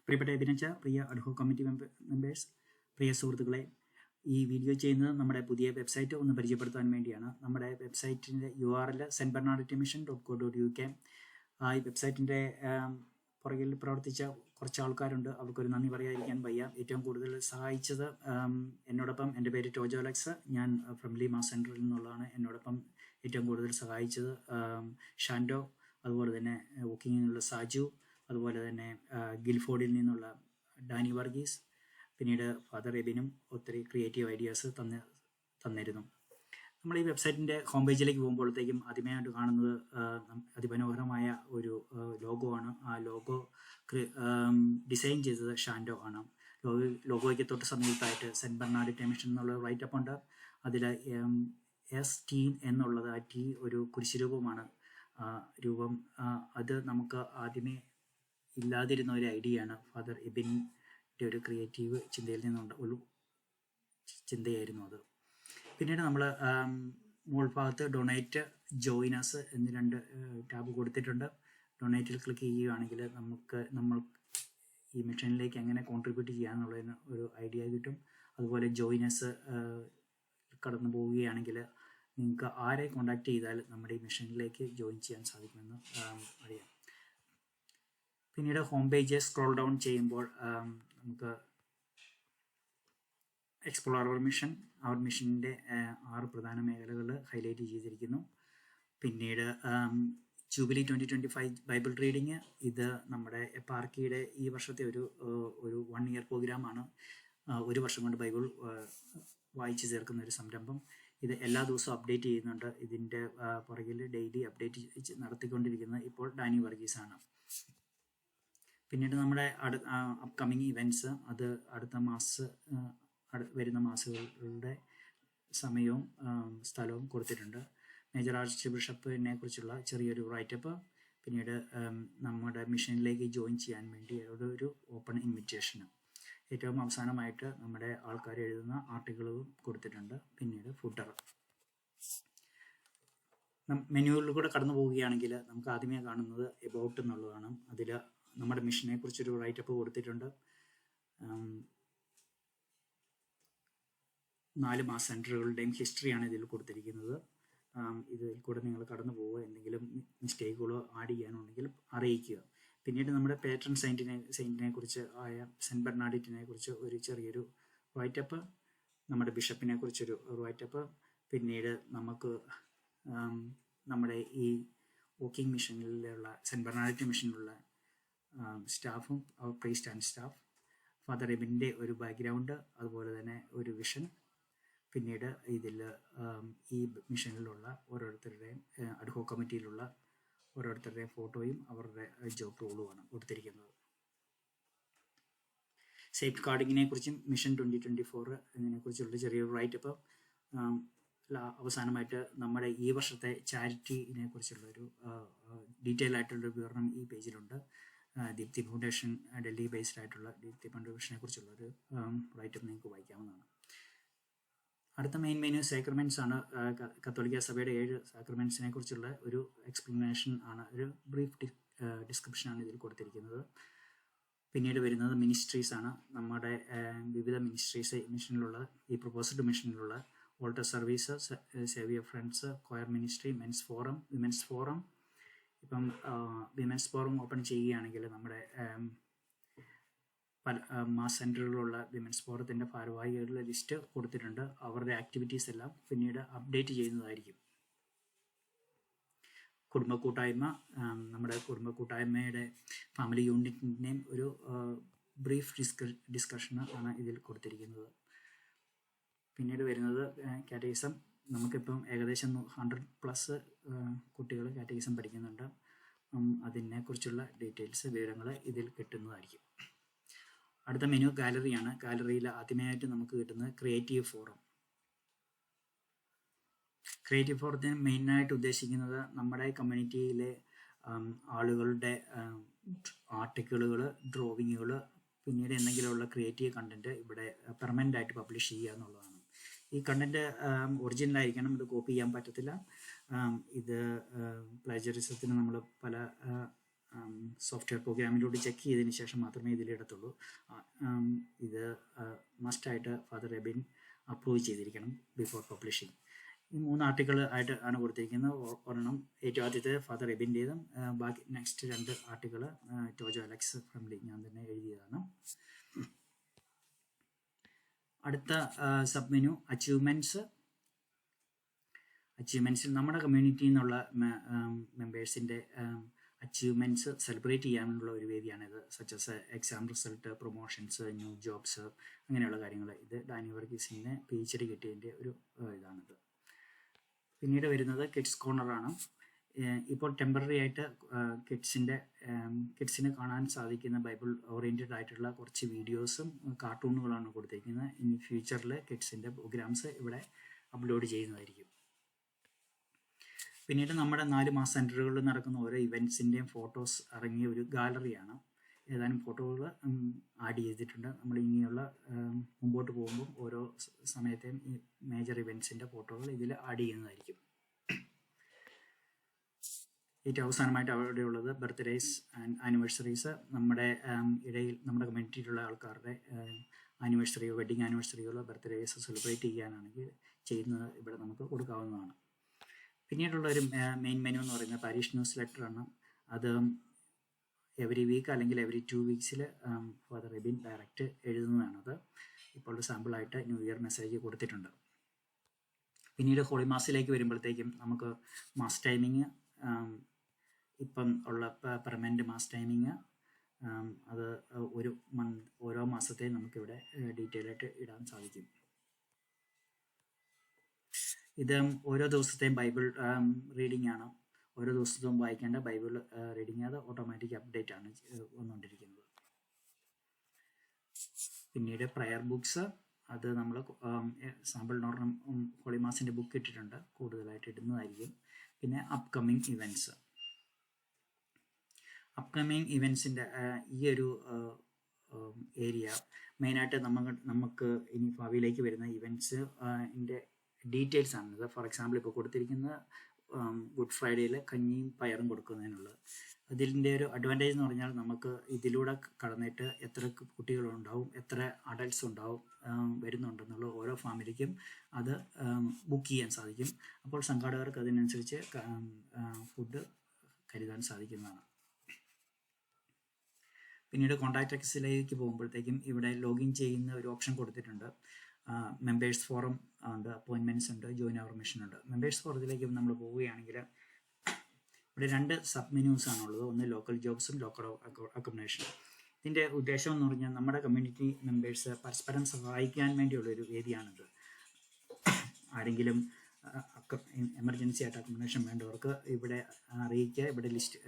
പ്രിയപ്പെട്ട അഭിനച്ച, പ്രിയ അഡ്ഹോ committee members, പ്രിയ സുഹൃത്തുക്കളെ, ഈ വീഡിയോ ചെയ്യുന്നത് നമ്മുടെ പുതിയ വെബ്സൈറ്റ് ഒന്ന് പരിചയപ്പെടുത്താൻ വേണ്ടിയാണ്. നമ്മുടെ വെബ്സൈറ്റിൻ്റെ URL stbernardmission.co.uk. ഈ വെബ്സൈറ്റിൻ്റെ പുറകിൽ പ്രവർത്തിച്ച കുറച്ച് ആൾക്കാരുണ്ട്. അവർക്കൊരു നന്ദി പറയാതിരിക്കാൻ വയ്യ. ഏറ്റവും കൂടുതൽ സഹായിച്ചത് എന്നോടൊപ്പം, എൻ്റെ പേര് ടോജോ അലക്സ്, ഞാൻ ഫ്രംലി മാസ് സെൻറ്ററിൽ നിന്നുള്ളതാണ്. എന്നോടൊപ്പം ഏറ്റവും കൂടുതൽ സഹായിച്ചത് ഷാൻഡോ, അതുപോലെ തന്നെ വോക്കിങ്ങിൽ നിന്നുള്ള സാജു, അതുപോലെ തന്നെ ഗിൽഫോർഡിൽ നിന്നുള്ള ഡാനി വർഗീസ്, പിന്നീട് ഫാദർ എബിനും ഒത്തിരി ക്രിയേറ്റീവ് ഐഡിയാസ് തന്നിരുന്നു. നമ്മൾ ഈ വെബ്സൈറ്റിൻ്റെ ഹോം പേജിലേക്ക് പോകുമ്പോഴത്തേക്കും ആദ്യമായിട്ട് കാണുന്നത് അതിമനോഹരമായ ഒരു ലോഗോ ആണ്. ആ ലോഗോ ഡിസൈൻ ചെയ്തത് ഷാൻഡോ ആണ്. ലോഗോയ്ക്ക് തൊട്ട് സമീപത്തായിട്ട് സെൻറ്റ് ബെർണാഡിറ്റ് മിഷൻ എന്നുള്ള റൈറ്റപ്പ് ഉണ്ട്. അതിൽ ST എന്നുള്ളത് ആ T ഒരു കുരിശുരൂപമാണ് രൂപം. അത് നമുക്ക് ആദ്യമേ ഇല്ലാതിരുന്ന ഒരു ഐഡിയ ആണ്. ഫാദർ എബിൻ്റെ ഒരു ക്രിയേറ്റീവ് ചിന്തയിൽ നിന്നുണ്ട് ഒരു ചിന്തയായിരുന്നു അത്. പിന്നീട് നമ്മൾ മുകൾഭാഗത്ത് ഡൊണേറ്റ്, ജോയിനസ് എന്നീ 2 ടാബ് കൊടുത്തിട്ടുണ്ട്. ഡൊണേറ്റിൽ ക്ലിക്ക് ചെയ്യുകയാണെങ്കിൽ നമ്മൾ ഈ മിഷനിലേക്ക് എങ്ങനെ കോൺട്രിബ്യൂട്ട് ചെയ്യാമെന്നുള്ളതിന് ഒരു ഐഡിയ കിട്ടും. അതുപോലെ ജോയിനസ് കടന്നു പോവുകയാണെങ്കിൽ നിങ്ങൾക്ക് ആരെ കോൺടാക്ട് ചെയ്താൽ നമ്മുടെ ഈ മിഷനിലേക്ക് ജോയിൻ ചെയ്യാൻ സാധിക്കുമെന്ന് അറിയാം. പിന്നീട് ഹോം പേജ് സ്ക്രോൾ ഡൗൺ ചെയ്യുമ്പോൾ നമുക്ക് എക്സ്പ്ലോർ അവർ മിഷൻ്റെ 6 പ്രധാന മേഖലകൾ ഹൈലൈറ്റ് ചെയ്തിരിക്കുന്നു. പിന്നീട് ജൂബിലി 2025 ബൈബിൾ റീഡിങ്, ഇത് നമ്മുടെ പാർക്കിയുടെ ഈ വർഷത്തെ ഒരു 1 ഇയർ പ്രോഗ്രാമാണ്. 1 വർഷം കൊണ്ട് ബൈബിൾ വായിച്ചു ചേർക്കുന്ന ഒരു സംരംഭം. ഇത് എല്ലാ ദിവസവും അപ്ഡേറ്റ് ചെയ്യുന്നുണ്ട്. ഇതിൻ്റെ പുറകിൽ ഡെയിലി അപ്ഡേറ്റ് നടത്തിക്കൊണ്ടിരിക്കുന്നത് ഇപ്പോൾ ഡാനി വർഗീസാണ്. പിന്നീട് നമ്മുടെ അപ്കമ്മിങ് ഇവൻറ്റ്സ്, അത് വരുന്ന മാസങ്ങളുടെ സമയവും സ്ഥലവും കൊടുത്തിട്ടുണ്ട്. മേജർ ആർച്ച് ബിഷപ്പിനെ കുറിച്ചുള്ള ചെറിയൊരു റൈറ്റപ്പ്, പിന്നീട് നമ്മുടെ മിഷനിലേക്ക് ജോയിൻ ചെയ്യാൻ വേണ്ടി ഒരു ഓപ്പൺ ഇൻവിറ്റേഷന്, ഏറ്റവും അവസാനമായിട്ട് നമ്മുടെ ആൾക്കാർ എഴുതുന്ന ആർട്ടിക്കിളും കൊടുത്തിട്ടുണ്ട്. പിന്നീട് ഫുട്ടർ. മെനുവിൽ കൂടെ കടന്നു പോവുകയാണെങ്കിൽ നമുക്ക് ആദ്യമേ കാണുന്നത് എബൌട്ട് എന്നുള്ളതാണ്. അതിൽ നമ്മുടെ മിഷനെ കുറിച്ചൊരു റൈറ്റപ്പ് കൊടുത്തിട്ടുണ്ട്. 4 മാസ് സെൻറ്ററുകളുടെയും ഹിസ്റ്ററിയാണ് ഇതിൽ കൊടുത്തിരിക്കുന്നത്. ഇതിൽ കൂടെ നിങ്ങൾ കടന്നു പോവുക, എന്തെങ്കിലും മിസ്റ്റേക്കുകളോ ആഡ് ചെയ്യാനുണ്ടെങ്കിൽ അറിയിക്കുക. പിന്നീട് നമ്മുടെ പേട്രൺ സെയിൻറ്റിനെ കുറിച്ച് ആയ സെൻറ്റ് ബെർണാഡിറ്റിനെ കുറിച്ച് ഒരു ചെറിയൊരു റൈറ്റപ്പ്, നമ്മുടെ ബിഷപ്പിനെ കുറിച്ചൊരു റൈറ്റപ്പ്, പിന്നീട് നമുക്ക് നമ്മുടെ ഈ വോക്കിംഗ് മിഷനിലുള്ള സെൻറ്റ് ബെർണാഡിറ്റ് മിഷനിലുള്ള സ്റ്റാഫും പ്രീസ്റ്റ് ആൻഡ് സ്റ്റാഫ്, ഫാദർ എബിൻ്റെ ഒരു ബാക്ക്ഗ്രൗണ്ട്, അതുപോലെ തന്നെ ഒരു വിഷൻ. പിന്നീട് ഇതിൽ ഈ മിഷനിലുള്ള ഓരോരുത്തരുടെയും അഡ്ഹോ കമ്മിറ്റിയിലുള്ള ഓരോരുത്തരുടെയും ഫോട്ടോയും അവരുടെ ജോബ് റോളുമാണ് കൊടുത്തിരിക്കുന്നത്. സേഫ് ഗാർഡിങ്ങിനെ കുറിച്ചും മിഷൻ 2024 ഇതിനെക്കുറിച്ചുള്ള ചെറിയൊരു റൈറ്റപ്പ്. അവസാനമായിട്ട് നമ്മുടെ ഈ വർഷത്തെ ചാരിറ്റിനെ കുറിച്ചുള്ളൊരു ഡീറ്റെയിൽ ആയിട്ടുള്ള വിവരണം ഈ പേജിലുണ്ട്. ദീപ്തി ഫൗണ്ടേഷൻ, ഡൽഹി ബേസ്ഡ് ആയിട്ടുള്ള ദീപ്തി ഫൗണ്ടേഷനെ കുറിച്ചുള്ളൊരു റൈറ്റപ്പ് നിങ്ങൾക്ക് വായിക്കാവുന്നതാണ്. അടുത്ത മെനു സാക്രമെൻറ്റ്സ് ആണ്. കത്തോലിക്ക സഭയുടെ 7 സാക്രമെൻറ്റ്സിനെ കുറിച്ചുള്ള ഒരു എക്സ്പ്ലനേഷൻ ആണ്, ഒരു ബ്രീഫ് ഡിസ്ക്രിപ്ഷനാണ് ഇതിൽ കൊടുത്തിരിക്കുന്നത്. പിന്നീട് വരുന്നത് മിനിസ്ട്രീസ് ആണ്. നമ്മുടെ വിവിധ മിഷനിലുള്ള ഈ പ്രൊപ്പോസ്ഡ് മിഷനിലുള്ള altar services, Xavier friends, choir ministry, men's forum, women's forum. ഇപ്പം വിമൻസ് ഫോറം ഓപ്പൺ ചെയ്യുകയാണെങ്കിൽ നമ്മുടെ പല മാസ് സെൻറ്ററുകളുള്ള വിമൻസ് ഫോറത്തിൻ്റെ ഭാരവാഹികളുടെ ലിസ്റ്റ് കൊടുത്തിട്ടുണ്ട്. അവരുടെ ആക്ടിവിറ്റീസ് എല്ലാം പിന്നീട് അപ്ഡേറ്റ് ചെയ്യുന്നതായിരിക്കും. കുടുംബ കൂട്ടായ്മ, നമ്മുടെ കുടുംബ കൂട്ടായ്മയുടെ ഫാമിലി യൂണിറ്റിൻ്റെയും ഒരു ബ്രീഫ് ഡിസ്കഷൻ ആണ് ഇതിൽ കൊടുത്തിരിക്കുന്നത്. പിന്നീട് വരുന്നത് കാറ്റഗിസം. നമുക്കിപ്പം ഏകദേശം 100+ കുട്ടികൾ കാറ്റഗിസം പഠിക്കുന്നുണ്ട്. അതിനെക്കുറിച്ചുള്ള ഡീറ്റെയിൽസ്, വിവരങ്ങൾ ഇതിൽ കിട്ടുന്നതായിരിക്കും. അടുത്ത മെനു ഗാലറിയാണ്. ഗാലറിയിൽ ആദ്യമായിട്ട് നമുക്ക് കിട്ടുന്നത് ക്രിയേറ്റീവ് ഫോറം. ക്രിയേറ്റീവ് ഫോറത്തിന് മെയിനായിട്ട് ഉദ്ദേശിക്കുന്നത് നമ്മുടെ കമ്മ്യൂണിറ്റിയിലെ ആളുകളുടെ ആർട്ടിക്കിളുകൾ, ഡ്രോയിങ്ങുകൾ, പിന്നീട് എന്തെങ്കിലുമുള്ള ക്രിയേറ്റീവ് കണ്ടൻറ്റ് ഇവിടെ പെർമനൻ്റ് ആയിട്ട് പബ്ലിഷ് ചെയ്യുക എന്നുള്ളതാണ്. ഈ കണ്ടൻറ്റ് ഒറിജിനൽ ആയിരിക്കണം, ഇത് കോപ്പി ചെയ്യാൻ പറ്റത്തില്ല. ഇത് പ്ലാജറിസത്തിന് നമ്മൾ പല സോഫ്റ്റ്വെയർ പ്രോഗ്രാമിലൂടെ ചെക്ക് ചെയ്തതിന് ശേഷം മാത്രമേ ഇതിലിടത്തുള്ളൂ. ഇത് മസ്റ്റായിട്ട് ഫാദർ എബിൻ അപ്രൂവ് ചെയ്തിരിക്കണം ബിഫോർ പബ്ലിഷിംഗ്. ഈ 3 ആർട്ടിക്കിൾ ആയിട്ട് ആണ് കൊടുത്തിരിക്കുന്നത്. ഒരെണ്ണം ഏറ്റവും ആദ്യത്തെ ഫാദർ എബിൻ്റേതും ബാക്കി നെക്സ്റ്റ് 2 ആർട്ടിക്കിൾ ടോജോ അലക്സ് ഫ്രംലി ഞാൻ തന്നെ എഴുതിയതാണ്. അടുത്ത സബ് മെനു അച്ചീവ്മെൻറ്റ്സിൽ നമ്മുടെ കമ്മ്യൂണിറ്റിയിൽ നിന്നുള്ള മെമ്പേഴ്സിൻ്റെ അച്ചീവ്മെൻറ്റ്സ് സെലിബ്രേറ്റ് ചെയ്യാനുള്ള ഒരു വേദിയാണിത്. Such as exam result, promotions, new jobs, അങ്ങനെയുള്ള കാര്യങ്ങൾ. ഇത് ഡാനി വർഗീസിന് PhD കിട്ടിയതിൻ്റെ ഒരു ഇതാണിത്. പിന്നീട് വരുന്നത് കിഡ്സ് കോർണറാണ്. ഇപ്പോൾ ടെമ്പററി ആയിട്ട് കിഡ്സിന് കാണാൻ സാധിക്കുന്ന ബൈബിൾ ഓറിയൻറ്റഡ് ആയിട്ടുള്ള കുറച്ച് വീഡിയോസും കാർട്ടൂണുകളാണ് കൊടുത്തിരിക്കുന്നത്. ഇനി ഫ്യൂച്ചറിൽ കിഡ്സിൻ്റെ പ്രോഗ്രാംസ് ഇവിടെ അപ്ലോഡ് ചെയ്യുന്നതായിരിക്കും. പിന്നീട് നമ്മുടെ 4 മാസ സെൻറ്ററുകളിൽ നടക്കുന്ന ഓരോ ഇവൻറ്റ്സിൻ്റെയും ഫോട്ടോസ് അടങ്ങിയ ഒരു ഗാലറിയാണ്. ഏതാനും ഫോട്ടോകൾ ആഡ് ചെയ്തിട്ടുണ്ട്. നമ്മൾ ഇനിയുള്ള മുമ്പോട്ട് പോകുമ്പോൾ ഓരോ സമയത്തെയും ഈ മേജർ ഇവൻറ്റ്സിൻ്റെ ഫോട്ടോകൾ ഇതിൽ ആഡ് ചെയ്യുന്നതായിരിക്കും. ഏറ്റവും അവസാനമായിട്ട് അവിടെയുള്ളത് ബർത്ത്ഡേസ് ആൻഡ് ആനിവേഴ്സറീസ്. നമ്മുടെ ഇടയിൽ നമ്മുടെ കമ്മ്യൂണിറ്റിയിലുള്ള ആൾക്കാരുടെ ആനിവേഴ്സറിയോ വെഡിങ് ആനിവേഴ്സറികളോ ബർത്ത്ഡേസ് സെലിബ്രേറ്റ് ചെയ്യാനാണെങ്കിൽ ചെയ്യുന്നത് ഇവിടെ നമുക്ക് കൊടുക്കാവുന്നതാണ്. പിന്നീടുള്ള ഒരു മെയിൻ മെനു എന്ന് പറയുന്നത് പാരിഷ് ന്യൂസ് ലെറ്ററാണ്. അത് എവറി വീക്ക് അല്ലെങ്കിൽ എവറി 2 വീക്സിൽ ഫാദർ എബിൻ ഡയറക്റ്റ് എഴുതുന്നതാണത്. ഇപ്പോൾ ഒരു സാമ്പിളായിട്ട് ന്യൂ ഇയർ മെസ്സേജ് കൊടുത്തിട്ടുണ്ട്. പിന്നീട് ഹോളി മാസിലേക്ക് വരുമ്പോഴത്തേക്കും നമുക്ക് മാസ് ടൈമിങ്, ഇപ്പം ഉള്ള പെർമനൻ്റ് മാസ് ടൈമിങ്, അത് ഓരോ മാസത്തെയും നമുക്കിവിടെ ഡീറ്റെയിൽ ആയിട്ട് ഇടാൻ സാധിക്കും. ഇത് ഓരോ ദിവസത്തെയും ബൈബിൾ റീഡിംഗ് ആണ്. ഓരോ ദിവസവും വായിക്കേണ്ട ബൈബിൾ റീഡിങ് അത് ഓട്ടോമാറ്റിക് അപ്ഡേറ്റ് ആണ് വന്നുകൊണ്ടിരിക്കുന്നത്. പിന്നീട് പ്രയർ ബുക്സ്, അത് നമ്മൾ സാമ്പിൾ നോർണം ഹോളി മാസിൻ്റെ ബുക്ക് ഇട്ടിട്ടുണ്ട്, കൂടുതലായിട്ട് ഇടുന്നതായിരിക്കും. പിന്നെ അപ്കമ്മിങ് ഇവൻറ്റ്സിൻ്റെ ഈ ഒരു ഏരിയ മെയിനായിട്ട് നമുക്ക് ഇനി ഭാവിയിലേക്ക് വരുന്ന ഇവൻറ്റ്സിൻ്റെ ഡീറ്റെയിൽസ് ആണിത്. ഫോർ എക്സാമ്പിൾ ഇപ്പോൾ കൊടുത്തിരിക്കുന്ന ഗുഡ് ഫ്രൈഡേയിൽ കഞ്ഞിയും പയറും കൊടുക്കുന്നതിനുള്ളത്. അതിൻ്റെ ഒരു അഡ്വാൻറ്റേജ് എന്ന് പറഞ്ഞാൽ നമുക്ക് ഇതിലൂടെ കടന്നിട്ട് എത്ര കുട്ടികളുണ്ടാവും, എത്ര അഡൽട്ട്സ് ഉണ്ടാവും വരുന്നുണ്ടെന്നുള്ള ഓരോ ഫാമിലിക്കും അത് ബുക്ക് ചെയ്യാൻ സാധിക്കും. അപ്പോൾ സംഘാടകർക്ക് അതിനനുസരിച്ച് ഫുഡ് കരുതാൻ സാധിക്കുന്നതാണ്. പിന്നീട് കോൺടാക്റ്റ് എക്സിലേക്ക് പോകുമ്പോഴത്തേക്കും ഇവിടെ ലോഗിൻ ചെയ്യുന്ന ഒരു ഓപ്ഷൻ കൊടുത്തിട്ടുണ്ട്. മെമ്പേഴ്സ് ഫോറം ഉണ്ട്, അപ്പോയിൻമെൻറ്റ്സ് ഉണ്ട്, ജോയിൻ അവർ മിഷൻ ഉണ്ട്. മെമ്പേഴ്സ് ഫോറത്തിലേക്ക് നമ്മൾ പോവുകയാണെങ്കിൽ ഇവിടെ 2 സബ് മെനൂസ് ആണുള്ളത്. ഒന്ന് ലോക്കൽ ജോബ്സും ലോക്കൽ അക്കോമഡേഷനും. ഇതിൻ്റെ ഉദ്ദേശം എന്ന് പറഞ്ഞാൽ നമ്മുടെ കമ്മ്യൂണിറ്റി മെമ്പേഴ്സ് പരസ്പരം സഹായിക്കാൻ വേണ്ടിയുള്ളൊരു വേദിയാണിത്. ആരെങ്കിലും എമർജൻസി ആയിട്ട് അക്കോമഡേഷൻ വേണ്ടവർക്ക് ഇവിടെ അറിയിക്കുക, ഇവിടെ ലിസ്റ്റ്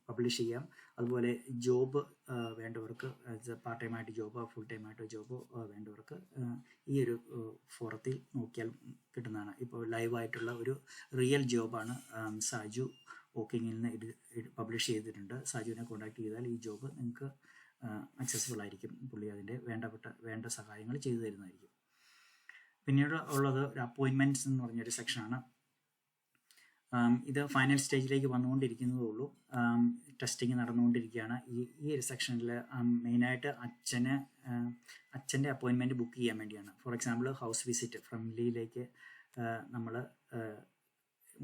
പബ്ലിഷ് ചെയ്യാം. അതുപോലെ ജോബ് വേണ്ടവർക്ക് പാർട്ട് ടൈം ആയിട്ട് ജോബോ ഫുൾ ടൈം ആയിട്ടോ ജോബോ വേണ്ടവർക്ക് ഈ ഒരു ഫോറത്തിൽ നോക്കിയാൽ കിട്ടുന്നതാണ്. ഇപ്പോൾ ലൈവായിട്ടുള്ള ഒരു റിയൽ ജോബാണ് സാജു വോക്കിങ്ങിൽ നിന്ന് പബ്ലിഷ് ചെയ്തിട്ടുണ്ട്. സാജുവിനെ കോൺടാക്ട് ചെയ്താൽ ഈ ജോബ് നിങ്ങൾക്ക് അക്സസിബിൾ ആയിരിക്കും. പുള്ളി അതിൻ്റെ വേണ്ട സഹായങ്ങൾ ചെയ്തു തരുന്നതായിരിക്കും. പിന്നീട് ഉള്ളത് ഒരു അപ്പോയിൻമെൻറ്റ്സ് എന്ന് പറഞ്ഞൊരു സെക്ഷനാണ്. ഇത് ഫൈനൽ സ്റ്റേജിലേക്ക് വന്നുകൊണ്ടിരിക്കുന്നതേ ഉള്ളൂ. ടെസ്റ്റിംഗ് നടന്നുകൊണ്ടിരിക്കുകയാണ്. ഈ ഒരു സെക്ഷനിൽ മെയിനായിട്ട് അച്ഛൻ്റെ അപ്പോയിൻമെൻറ്റ് ബുക്ക് ചെയ്യാൻ വേണ്ടിയാണ്. ഫോർ എക്സാമ്പിൾ ഹൗസ് വിസിറ്റ് ഫ്രംലിയിലേക്ക് നമ്മൾ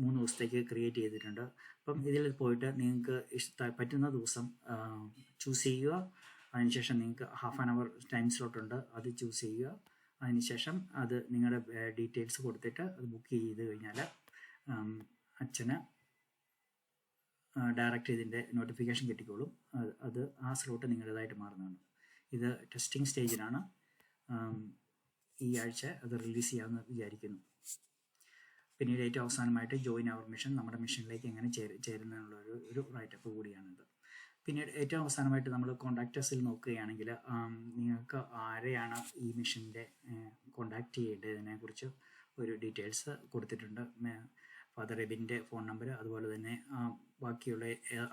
3 ദിവസത്തേക്ക് ക്രിയേറ്റ് ചെയ്തിട്ടുണ്ട്. അപ്പം ഇതിൽ പോയിട്ട് നിങ്ങൾക്ക് പറ്റുന്ന ദിവസം ചൂസ് ചെയ്യുക. അതിനുശേഷം നിങ്ങൾക്ക് half an hour time slot ഉണ്ട്, അത് ചൂസ് ചെയ്യുക. അതിനുശേഷം അത് നിങ്ങളുടെ ഡീറ്റെയിൽസ് കൊടുത്തിട്ട് അത് ബുക്ക് ചെയ്ത് കഴിഞ്ഞാൽ അച്ഛന് ഡയറക്റ്റ് ഇതിൻ്റെ നോട്ടിഫിക്കേഷൻ കിട്ടിക്കോളും. അത് ആ സ്ലോട്ട് നിങ്ങളുടേതായിട്ട് മാറുന്നതാണ്. ഇത് ടെസ്റ്റിംഗ് സ്റ്റേജിലാണ്. ഈ ആഴ്ച അത് റിലീസ് ചെയ്യാമെന്ന് വിചാരിക്കുന്നു. പിന്നീട് ഏറ്റവും അവസാനമായിട്ട് ജോയിൻ അവർ മിഷൻ, നമ്മുടെ മിഷനിലേക്ക് എങ്ങനെ ചേരുന്നതിനുള്ള ഒരു റൈറ്റപ്പ് കൂടിയാണിത്. പിന്നീട് ഏറ്റവും അവസാനമായിട്ട് നമ്മൾ കോൺടാക്റ്റേഴ്സിൽ നോക്കുകയാണെങ്കിൽ നിങ്ങൾക്ക് ആരെയാണ് ഈ മിഷൻ്റെ കോൺടാക്റ്റ് ചെയ്യേണ്ടതിനെക്കുറിച്ച് ഒരു ഡീറ്റെയിൽസ് കൊടുത്തിട്ടുണ്ട്. ഫാദർ എബിൻ്റെ ഫോൺ നമ്പർ, അതുപോലെ തന്നെ ബാക്കിയുള്ള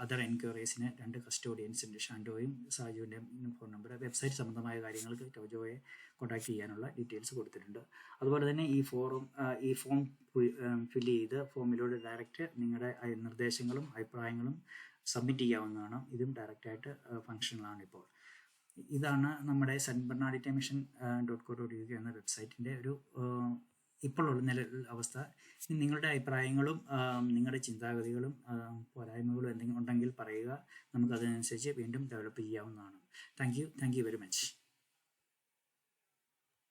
അതർ എൻക്വയറീസിന് 2 കസ്റ്റോഡിയൻസ് ഉണ്ട്, ഷാൻഡോയും സാജുവിൻ്റെ ഫോൺ നമ്പർ. വെബ്സൈറ്റ് സംബന്ധമായ കാര്യങ്ങൾക്ക് ടോജോയെ കോൺടാക്ട് ചെയ്യാനുള്ള ഡീറ്റെയിൽസ് കൊടുത്തിട്ടുണ്ട്. അതുപോലെ തന്നെ ഈ ഫോം ഫില്ല് ചെയ്ത് ഫോമിലൂടെ ഡയറക്റ്റ് നിങ്ങളുടെ നിർദ്ദേശങ്ങളും അഭിപ്രായങ്ങളും സബ്മിറ്റ് ചെയ്യാവുന്നതാണ്. ഇതും ഡയറക്റ്റായിട്ട് ഫങ്ഷനിലാണ് ഇപ്പോൾ. ഇതാണ് നമ്മുടെ സെൻറ്റ് ബെർണാഡിറ്റൈൻ മിഷൻ .co.uk എന്ന വെബ്സൈറ്റിൻ്റെ ഒരു ഇപ്പോഴുള്ള നിലവിൽ അവസ്ഥ. നിങ്ങളുടെ അഭിപ്രായങ്ങളും നിങ്ങളുടെ ചിന്താഗതികളും പോരായ്മകളും എന്തെങ്കിലും ഉണ്ടെങ്കിൽ പറയുക. നമുക്കതിനനുസരിച്ച് വീണ്ടും ഡെവലപ്പ് ചെയ്യാവുന്നതാണ്. Thank you very much.